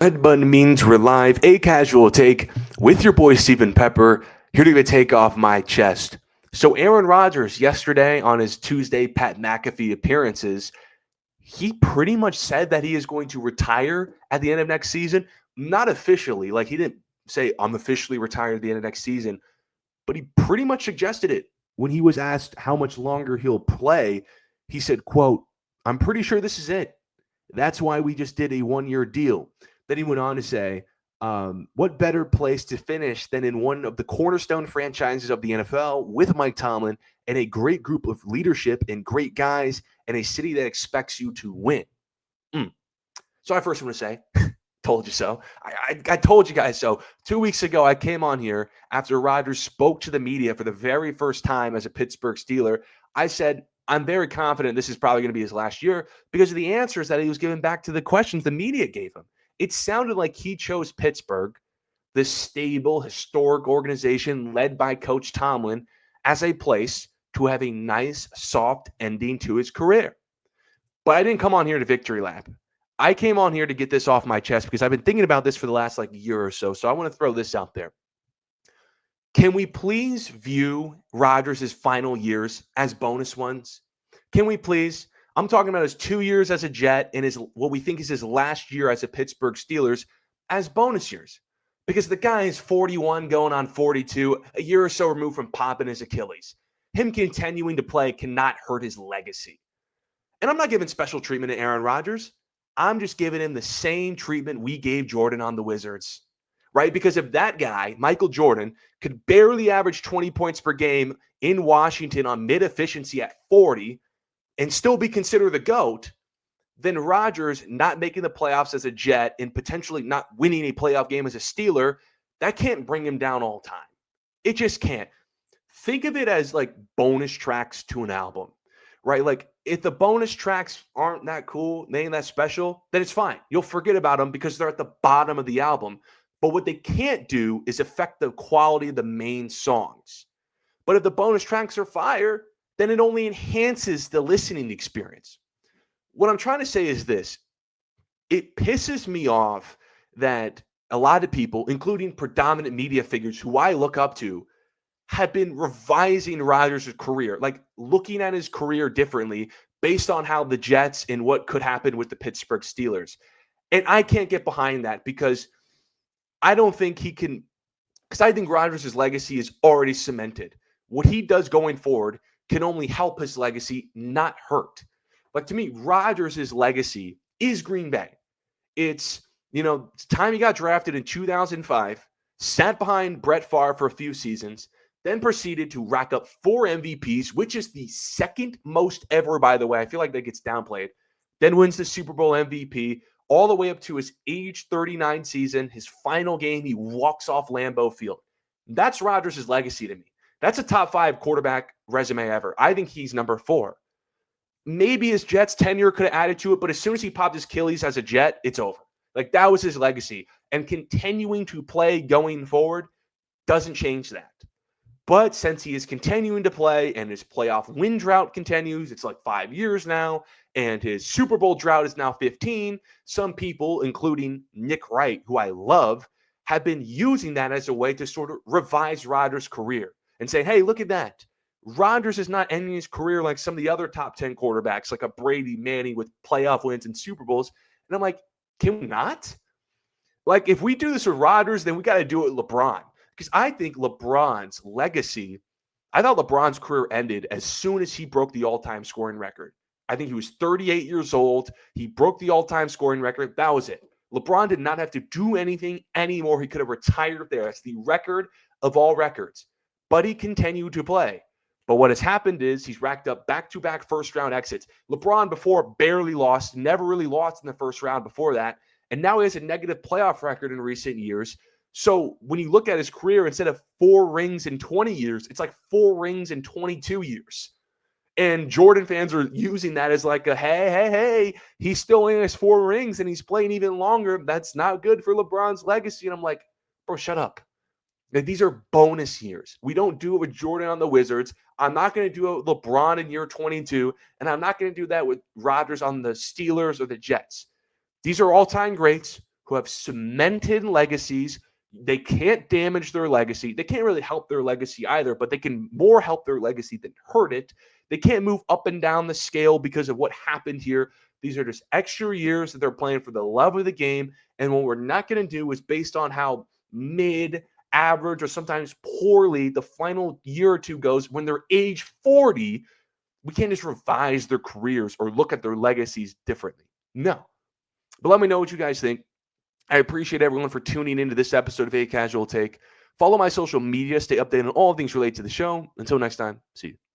Red button means we're live, a casual take with your boy Stephen Pepper, here to get a take off my chest. So Aaron Rodgers yesterday on his Tuesday Pat McAfee appearances, he pretty much said that he is going to retire at the end of next season. Not officially, like he didn't say I'm officially retired at the end of next season, but he pretty much suggested it. When he was asked how much longer he'll play, he said, quote, "I'm pretty sure this is it. That's why we just did a 1-year deal." Then he went on to say, what better place to finish than in one of the cornerstone franchises of the NFL with Mike Tomlin and a great group of leadership and great guys and a city that expects you to win. So I first want to say, told you so. I told you guys so. 2 weeks ago, I came on here after Rodgers spoke to the media for the very first time as a Pittsburgh Steeler. I said, I'm very confident this is probably going to be his last year because of the answers that he was giving back to the questions the media gave him. It sounded like he chose Pittsburgh, this stable, historic organization led by Coach Tomlin, as a place to have a nice, soft ending to his career. But I didn't come on here to victory lap. I came on here to get this off my chest because I've been thinking about this for the last year or so. So I want to throw this out there. Can we please view Rodgers' final years as bonus ones? Can we please? I'm talking about his 2 years as a Jet and his what we think is his last year as a Pittsburgh Steelers as bonus years. Because the guy is 41 going on 42, a year or so removed from popping his Achilles. Him continuing to play cannot hurt his legacy. And I'm not giving special treatment to Aaron Rodgers. I'm just giving him the same treatment we gave Jordan on the Wizards, right? Because if that guy, Michael Jordan, could barely average 20 points per game in Washington on mid-efficiency at 40 and still be considered the GOAT, then Rodgers not making the playoffs as a Jet and potentially not winning a playoff game as a Steeler, that can't bring him down all time. It just can't. Think of it as bonus tracks to an album, right? Like if the bonus tracks aren't that cool, they ain't that special, then it's fine. You'll forget about them because they're at the bottom of the album. But what they can't do is affect the quality of the main songs. But if the bonus tracks are fire, then it only enhances the listening experience. What I'm trying to say is this. It pisses me off that a lot of people, including predominant media figures who I look up to, have been revising Rodgers' career, looking at his career differently based on how the Jets and what could happen with the Pittsburgh Steelers. And I can't get behind that because I don't think he can, because I think Rodgers' legacy is already cemented. What he does going forward can only help his legacy, not hurt. But to me, Rodgers' legacy is Green Bay. It's, time he got drafted in 2005, sat behind Brett Favre for a few seasons, then proceeded to rack up 4 MVPs, which is the second most ever, by the way. I feel like that gets downplayed. Then wins the Super Bowl MVP all the way up to his age 39 season, his final game, he walks off Lambeau Field. That's Rodgers' legacy to me. That's a top 5 quarterback resume ever. I think he's number 4. Maybe his Jets tenure could have added to it, but as soon as he popped his Achilles as a Jet, it's over. That was his legacy. And continuing to play going forward doesn't change that. But since he is continuing to play and his playoff win drought continues, it's 5 years now, and his Super Bowl drought is now 15, some people, including Nick Wright, who I love, have been using that as a way to sort of revise Rodgers' career and say, hey, look at that. Rodgers is not ending his career like some of the other top 10 quarterbacks, like a Brady, Manning with playoff wins and Super Bowls. And I'm like, can we not? If we do this with Rodgers, then we got to do it with LeBron. Because I think LeBron's legacy, I thought LeBron's career ended as soon as he broke the all-time scoring record. I think he was 38 years old. He broke the all-time scoring record. That was it. LeBron did not have to do anything anymore. He could have retired there. That's the record of all records. But he continued to play. But what has happened is he's racked up back-to-back first-round exits. LeBron before barely lost, never really lost in the first round before that. And now he has a negative playoff record in recent years. So when you look at his career, instead of 4 rings in 20 years, it's 4 rings in 22 years. And Jordan fans are using that as hey, he's still in his 4 rings and he's playing even longer. That's not good for LeBron's legacy. And I'm like, bro, shut up. These are bonus years. We don't do it with Jordan on the Wizards. I'm not going to do it with LeBron in year 22. And I'm not going to do that with Rodgers on the Steelers or the Jets. These are all-time greats who have cemented legacies. They can't damage their legacy. They can't really help their legacy either, but they can more help their legacy than hurt it. They can't move up and down the scale because of what happened here. These are just extra years that they're playing for the love of the game. And what we're not going to do is based on how mid, average, or sometimes poorly the final year or two goes when they're age 40. We can't just revise their careers or look at their legacies differently. No. But let me know what you guys think. I appreciate everyone for tuning into this episode of A Casual Take. Follow my social media, stay updated on all things related to the show. Until next time, see you.